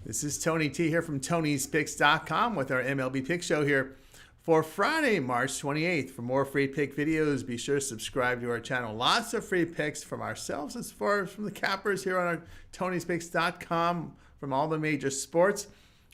This is Tony T here from Tony'sPicks.com with our MLB Pick Show here for Friday, March 28th. For more free pick videos, be sure to subscribe to our channel. Lots of free picks from ourselves as far as from the cappers here on our Tony'sPicks.com from all the major sports.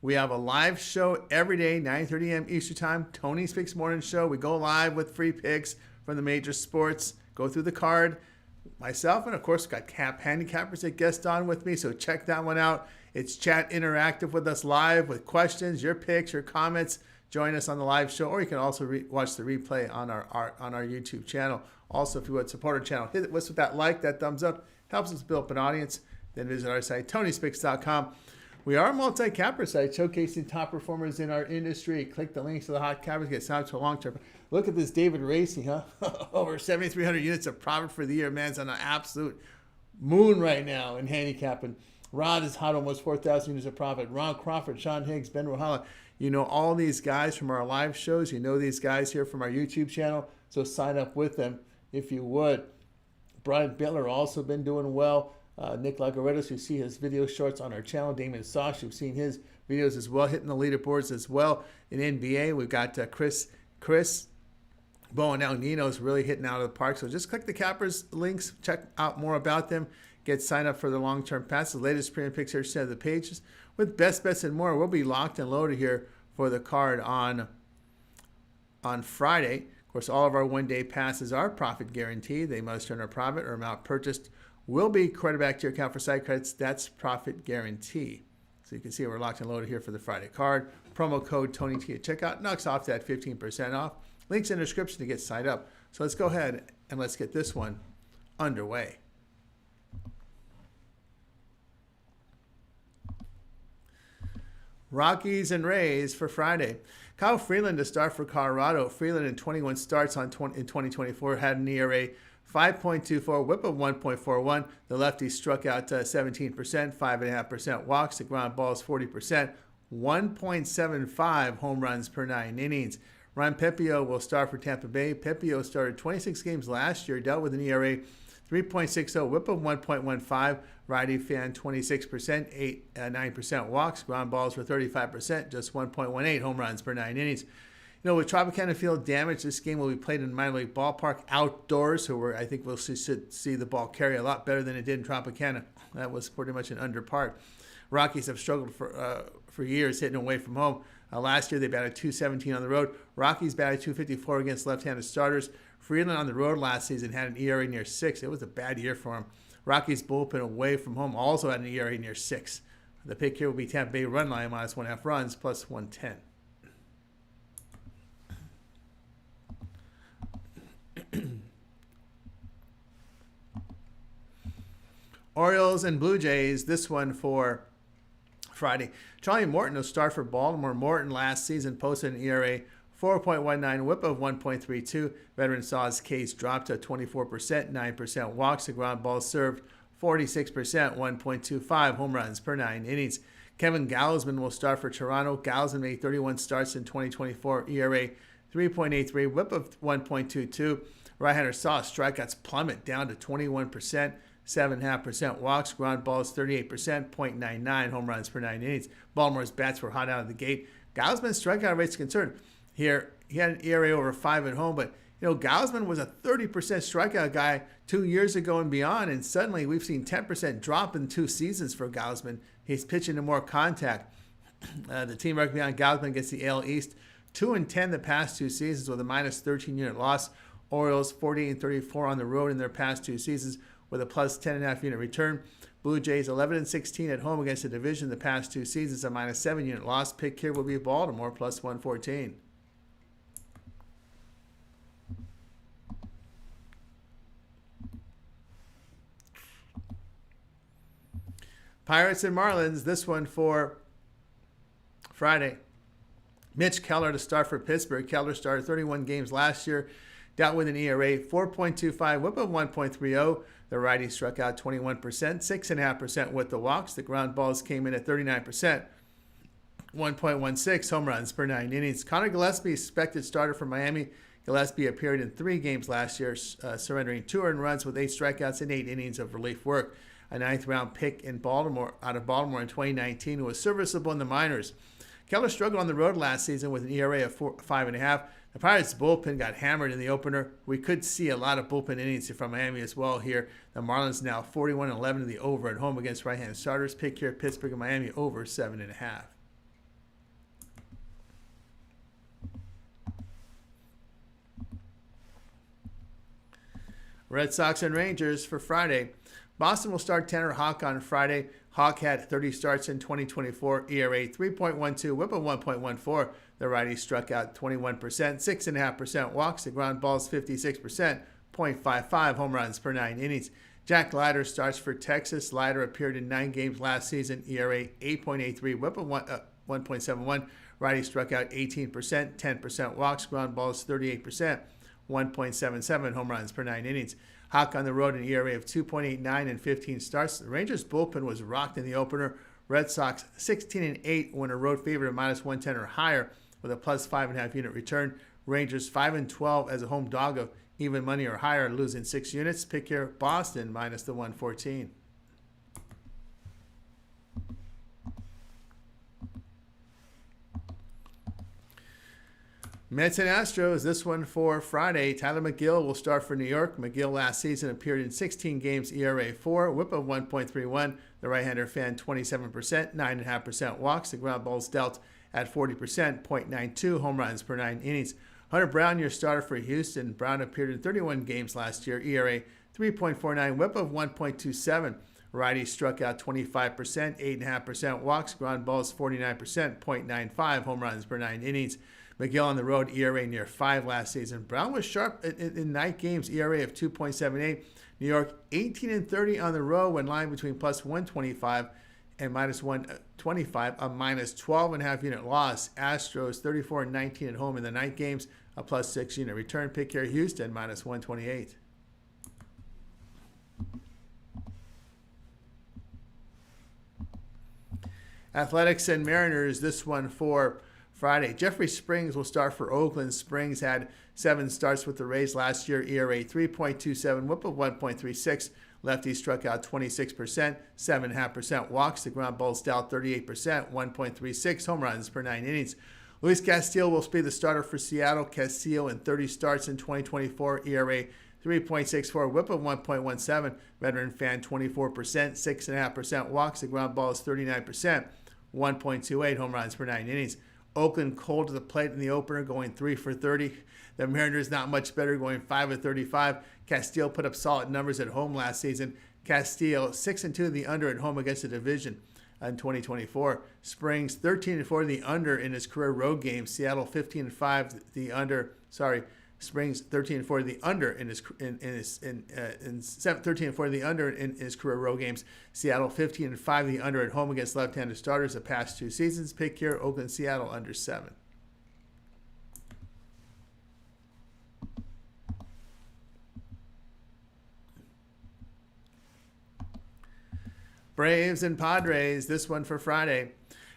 We have a live show every day, 9:30 a.m. Eastern Time, Tony's Picks Morning Show. We go live with free picks from the major sports, go through the card. Myself and, of course, got handicappers that guest on with me, so check that one out. It's chat interactive with us live with questions, your picks, your comments. Join us on the live show, or you can also watch the replay on our YouTube channel. Also, if you would support our channel, hit us with that like, that thumbs up. Helps us build up an audience. Then visit our site, Tony'sPicks.com. We are a multi-capper site showcasing top performers in our industry. Click the links to the hot cappers, get signed up to a long-term. Look at this David Racy, huh? Over 7,300 units of profit for the year. Man's on an absolute moon right now in handicapping. Rod is hot, almost 4,000 units of profit. Ron Crawford, Sean Higgs, Ben Rohala. You know all these guys from our live shows. You know these guys here from our YouTube channel. So sign up with them if you would. Brian Bittler also been doing well. Nick Lagaredos, you see his video shorts on our channel. Damon Sosh, you've seen his videos as well, hitting the leaderboards as well. In NBA, we've got Chris Bo, and now Nino's really hitting out of the park. So just click the cappers links, check out more about them. Get signed up for the long-term passes. Latest premium picks here set of the pages with best bets and more. We'll be locked and loaded here for the card on Friday. Of course, all of our one-day passes are profit guaranteed. They must earn a profit or amount purchased will be credited back to your account for site credits. That's profit guarantee. So you can see we're locked and loaded here for the Friday card. Promo code TonyT at checkout knocks off that 15% off. Links in the description to get signed up. So let's go ahead and let's get this one underway. Rockies and Rays for Friday. Kyle Freeland to start for Colorado. Freeland in 21 starts in 2024 had an ERA 5.24, whip of 1.41. The lefty struck out 17%, 5.5% walks. The ground balls 40%, 1.75 home runs per 9 innings. Ryan Pepiot will start for Tampa Bay. Pepiot started 26 games last year, dealt with an ERA 3.60, whip of 1.15. Righty fan 26%, 9% walks. Ground balls for 35%, just 1.18 home runs per 9 innings. You know, with Tropicana Field damage, this game will be played in minor league ballpark outdoors, so I think we'll see the ball carry a lot better than it did in Tropicana. That was pretty much an underpart. Rockies have struggled for years hitting away from home. Last year, they batted .217 on the road. Rockies batted .254 against left-handed starters. Freeland on the road last season had an ERA near 6. It was a bad year for him. Rockies bullpen away from home also had an ERA near 6. The pick here will be Tampa Bay run line minus 1.5 runs plus 110. Orioles and Blue Jays, this one for Friday. Charlie Morton will start for Baltimore. Morton last season posted an ERA 4.19, whip of 1.32. Veteran saw his case drop to 24%, 9% walks. The ground balls served 46%, 1.25 home runs per 9 innings. Kevin Gausman will start for Toronto. Gausman made 31 starts in 2024, ERA 3.83, whip of 1.22. Right-hander saw strikeouts plummet down to 21%, 7.5% walks. Ground balls 38%, 0.99 home runs per 9 innings. Baltimore's bats were hot out of the gate. Gausman's strikeout rate's concerned. Here, he had an ERA over 5 at home, but you know, Gausman was a 30% strikeout guy 2 years ago and beyond, and suddenly we've seen 10% drop in 2 seasons for Gausman. He's pitching to more contact. The team record behind Gausman against the AL East, 2-10 the past 2 seasons with a minus 13 unit loss. Orioles 40-34 on the road in their past 2 seasons with a plus 10.5 unit return. Blue Jays 11-16 at home against the division the past 2 seasons, a minus 7 unit loss. Pick here will be Baltimore plus 114. Pirates and Marlins, this one for Friday. Mitch Keller to start for Pittsburgh. Keller started 31 games last year, dealt with an ERA 4.25, whip of 1.30. The righty struck out 21%, 6.5% with the walks. The ground balls came in at 39%, 1.16 home runs per 9 innings. Connor Gillespie, expected starter for Miami. Gillespie appeared in 3 games last year, surrendering 2 earned runs with 8 strikeouts and 8 innings of relief work. a ninth-round pick in Baltimore, out of Baltimore in 2019, who was serviceable in the minors. Keller struggled on the road last season with an ERA of 5.5. The Pirates' bullpen got hammered in the opener. We could see a lot of bullpen innings from Miami as well here. The Marlins now 41-11 to the over at home against right-handed starters. Pick here, Pittsburgh and Miami over 7.5. Red Sox and Rangers for Friday. Boston will start Tanner Houck on Friday. Houck had 30 starts in 2024, ERA 3.12, whip of 1.14. The righty struck out 21%, 6.5% walks. The ground balls 56%, 0.55 home runs per 9 innings. Jack Leiter starts for Texas. Leiter appeared in 9 games last season, ERA 8.83, whip of 1.71. Righty struck out 18%, 10% walks. Ground balls 38%, 1.77 home runs per 9 innings. Houck on the road, an ERA of 2.89 and 15 starts. The Rangers' bullpen was rocked in the opener. Red Sox 16-8 when a road favorite of -110 or higher with a plus 5.5 unit return. Rangers 5-12 as a home dog of even money or higher, losing 6 units. Pick here, Boston minus the 114. Mets and Astros, this one for Friday. Tyler McGill will start for New York. McGill last season appeared in 16 games, ERA 4, whip of 1.31. The right-hander fanned 27%, 9.5% walks. The ground balls dealt at 40%, 0.92 home runs per 9 innings. Hunter Brown, your starter for Houston. Brown appeared in 31 games last year, ERA 3.49, whip of 1.27. Righty struck out 25%, 8.5% walks. Ground balls 49%, 0.95 home runs per 9 innings. McGill on the road, ERA near 5 last season. Brown was sharp in night games, ERA of 2.78. New York 18-30 on the road when lying between plus 125 and minus 125, a minus 12.5 unit loss. Astros 34-19 at home in the night games, a plus 6 unit return. Pick here, Houston minus 128. Athletics and Mariners, this one for Friday. Jeffrey Springs will start for Oakland. Springs had 7 starts with the Rays last year, ERA 3.27, whip of 1.36. Lefty struck out 26%, 7.5% walks. The ground balls dealt 38%, 1.36 home runs per 9 innings. Luis Castillo will be the starter for Seattle. Castillo in 30 starts in 2024, ERA 3.64, whip of 1.17. Veteran fan 24%, 6.5% walks. The ground ball is 39%, 1.28 home runs per 9 innings. Oakland cold to the plate in the opener, going 3 for 30. The Mariners not much better, going 5 of 35. Castillo put up solid numbers at home last season. Castillo 6-2 the under at home against the division in 2024. Springs 13-4 the under in his career road games. Seattle 15-5 the under. Springs 13-4 the under in his 13-4 the under in his career road games. Seattle 15-5 the under at home against left-handed starters the past 2 seasons. Pick here, Oakland, Seattle under 7. Braves and Padres, this one for Friday.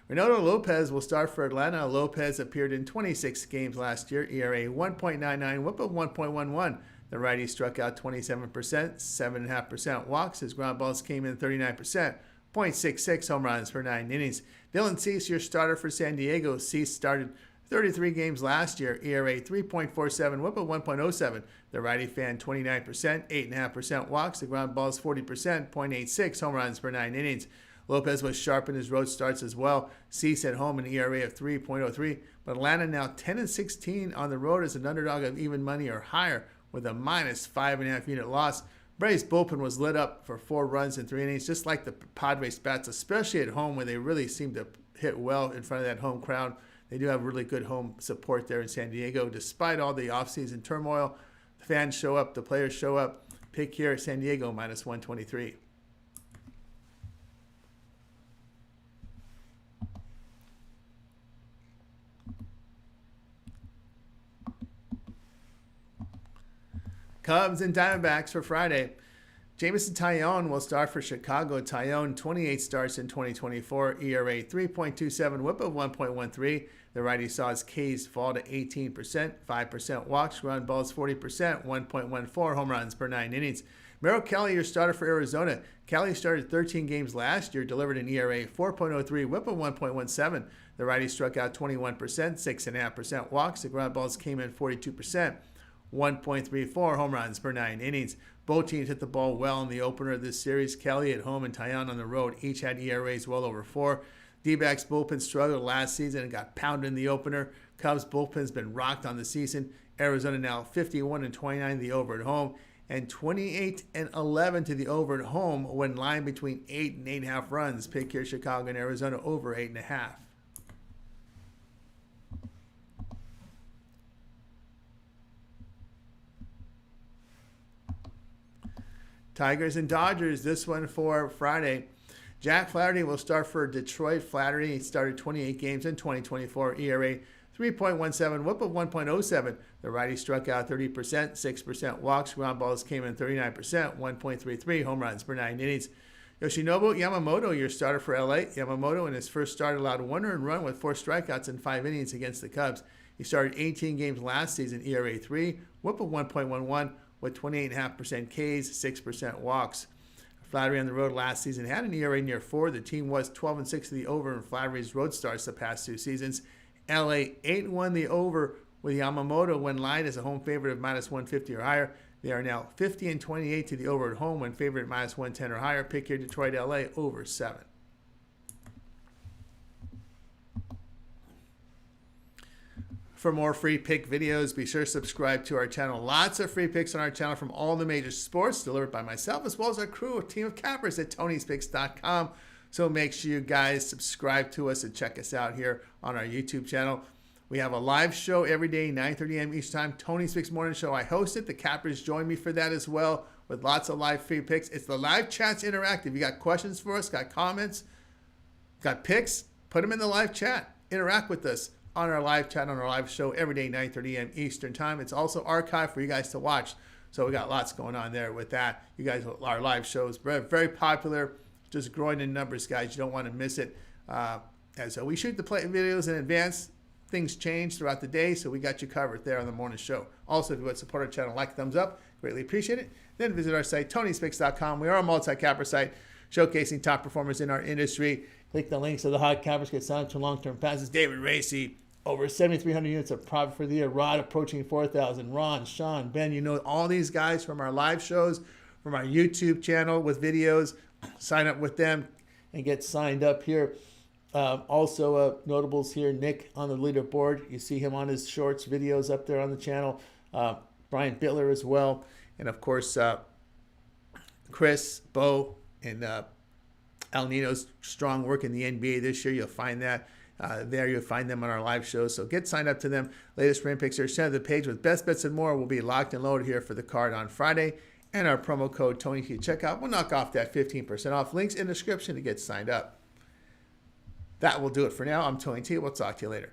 Renato Lopez will start for Atlanta. Lopez appeared in 26 games last year, ERA 1.99, whip of 1.11. The righty struck out 27%, 7.5% walks. His ground balls came in 39%, 0.66 home runs per 9 innings. Dylan Cease, your starter for San Diego. Cease started 33 games last year, ERA 3.47, whip of 1.07. The righty fanned 29%, 8.5% walks. The ground balls 40%, 0.86 home runs per 9 innings. Lopez was sharp in his road starts as well. Cease at home an ERA of 3.03. But Atlanta now 10-16 on the road as an underdog of even money or higher with a minus 5.5 unit loss. Braves bullpen was lit up for 4 runs in 3 innings, just like the Padres bats, especially at home where they really seem to hit well in front of that home crowd. They do have really good home support there in San Diego. Despite all the offseason turmoil, the fans show up, the players show up. Pick here, San Diego minus 123. Cubs and Diamondbacks for Friday. Jameson Taillon will start for Chicago. Taillon, 28 starts in 2024, ERA 3.27, whip of 1.13. The righty saw his Ks fall to 18%, 5% walks, ground balls 40%, 1.14 home runs per 9 innings. Merrill Kelly, your starter for Arizona. Kelly started 13 games last year, delivered an ERA 4.03, whip of 1.17. The righty struck out 21%, 6.5% walks. The ground balls came in 42%, 1.34 home runs per 9 innings. Both teams hit the ball well in the opener of this series. Kelly at home and Taillon on the road each had ERAs well over 4. D-backs bullpen struggled last season and got pounded in the opener. Cubs bullpen's been rocked on the season. Arizona now 51-29 the over at home and 28-11 to the over at home when line between 8 and 8.5 runs. Pick here Chicago and Arizona over 8.5. Tigers and Dodgers, this one for Friday. Jack Flaherty will start for Detroit. Flaherty, he started 28 games in 2024, ERA 3.17, whip of 1.07. The righty struck out 30%, 6% walks. Ground balls came in 39%, 1.33 home runs per 9 innings. Yoshinobu Yamamoto, your starter for LA. Yamamoto in his first start allowed 1 earned run with 4 strikeouts in 5 innings against the Cubs. He started 18 games last season, ERA 3, whip of 1.11 with 28.5% Ks, 6% walks. Flaherty on the road last season had an ERA near 4. The team was 12-6 to the over in Flaherty's road starts the past 2 seasons. LA 8-1 the over with Yamamoto when line as a home favorite of -150 or higher. They are now 50-28 to the over at home when favored at -110 or higher. Pick here Detroit LA over 7. For more free pick videos, be sure to subscribe to our channel. Lots of free picks on our channel from all the major sports delivered by myself as well as our crew, a team of cappers at Tony'sPicks.com. So make sure you guys subscribe to us and check us out here on our YouTube channel. We have a live show every day, 9:30 a.m. each time. Tony's Picks Morning Show. I host it. The cappers join me for that as well with lots of live free picks. It's the live chat's interactive. You got questions for us, got comments, got picks, put them in the live chat. Interact with us on our live chat, on our live show every day, 9:30 a.m. Eastern time. It's also archived for you guys to watch. So we got lots going on there with that. You guys, our live shows, very, very popular. Just growing in numbers, guys. You don't want to miss it. And so we shoot the play videos in advance. Things change throughout the day, so we got you covered there on the morning show. Also, if you want to support our channel, like, thumbs up. Greatly appreciate it. Then visit our site, Tony'sPicks.com. We are a multi-capper site showcasing top performers in our industry. Click the links to the hot cappers, get signed to long-term passes. David Racy, over 7,300 units of profit for the year. Rod approaching 4,000. Ron, Sean, Ben, you know all these guys from our live shows, from our YouTube channel with videos. Sign up with them and get signed up here. Also, notables here, Nick on the leaderboard. You see him on his shorts videos up there on the channel. Brian Bitler as well. And, of course, Chris, Bo, and El Nino's strong work in the NBA this year. You'll find that there. You'll find them on our live shows. So get signed up to them. Latest frame picks are sent to the page with best bets and more will be locked and loaded here for the card on Friday. And our promo code Tony at checkout will knock off that 15% off. Links in the description to get signed up. That will do it for now. I'm Tony T. We'll talk to you later.